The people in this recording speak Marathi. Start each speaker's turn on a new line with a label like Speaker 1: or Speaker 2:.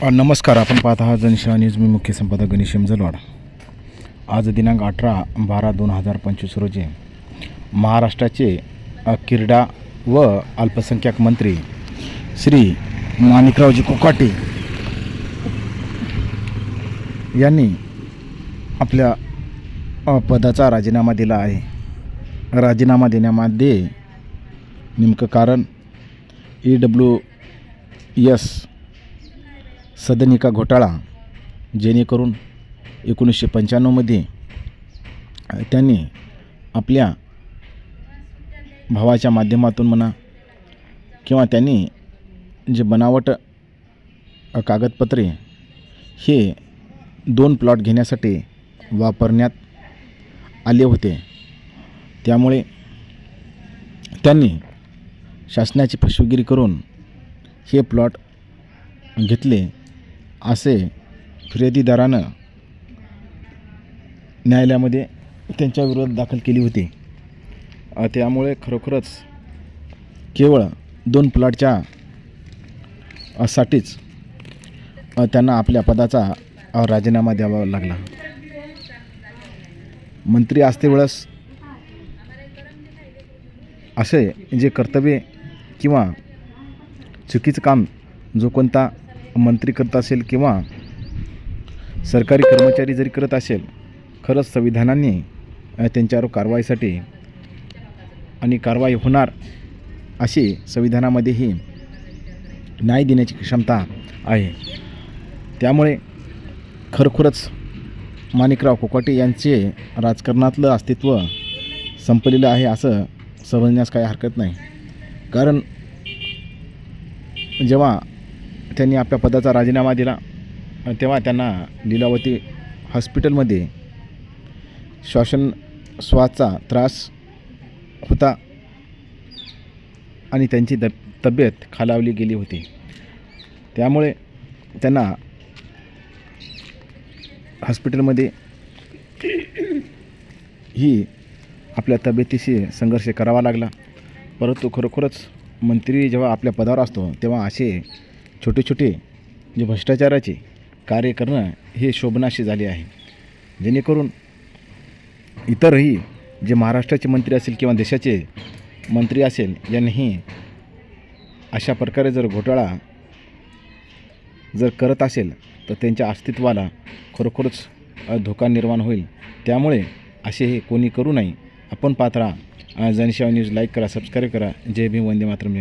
Speaker 1: नमस्कार. आपण पाहत आहात जनसेवा न्यूज. मी मुख्य संपादक गणेश जलवाड. आज दिनांक 18/12/2025 रोजी महाराष्ट्राचे क्रीडा व अल्पसंख्याक मंत्री श्री माणिकरावजी कोकाटे यांनी आपल्या पदाचा राजीनामा दिला आहे. राजीनामा देण्यामध्ये नेमकं कारण EWS सदनिका घोटाळा, जेणेकरून 1995मध्ये त्यांनी आपल्या भावाच्या माध्यमातून म्हणा किंवा त्यांनी जे बनावट कागदपत्रे हे 2 प्लॉट घेण्यासाठी वापरण्यात आले होते. त्यामुळे त्यांनी शासनाची फसवेगिरी करून हे प्लॉट घेतले असे फिर्यादीदारानं न्यायालयामध्ये त्यांच्या विरोधात दाखल केली होती. त्यामुळे खरोखरच केवळ 2 प्लॉटच्या साठीच त्यांना आपल्या पदाचा राजीनामा द्यावा लागला. मंत्री असतेवेळेस असे जे कर्तव्य किंवा चुकीचं काम जो कोणता मंत्री करत असेल किंवा सरकारी कर्मचारी जरी करत असेल, खरंच संविधानाने त्यांच्यावर कारवाईसाठी आणि कारवाई होणार अशी संविधानामध्येही न्याय देण्याची क्षमता आहे. त्यामुळे खरोखरच माणिकराव कोकाटे यांचे राजकारणातलं अस्तित्व संपलेलं आहे असं समजण्यास काही हरकत नाही. कारण जेव्हा त्यांनी आपल्या पदाचा राजीनामा दिला तेव्हा त्यांना लीलावती हॉस्पिटलमध्ये श्वासोच्छवासाचा त्रास होता आणि त्यांची तब्येत खालावली गेली होती. त्यामुळे त्यांना हॉस्पिटलमध्ये ही आपल्या तब्येतीशी संघर्ष करावा लागला. परंतु खरोखरच मंत्री जेव्हा आपल्या पदावर असतो तेव्हा असे छोटे छोटे जे भ्रष्टाचाराचे कार्य करणं हे शोभनाशी झाले आहे. जेणेकरून इतरही जे महाराष्ट्राचे मंत्री असेल किंवा देशाचे मंत्री असेल यांनीही अशा प्रकारे जर घोटाळा जर करत असेल तर त्यांच्या अस्तित्वाला खरोखरच धोका निर्माण होईल. त्यामुळे असे हे कोणी करू नये. आपण पाहत राहा जनसेवा न्यूज. लाईक करा, सबस्क्राईब करा. जय भीम, वंदे मातरम.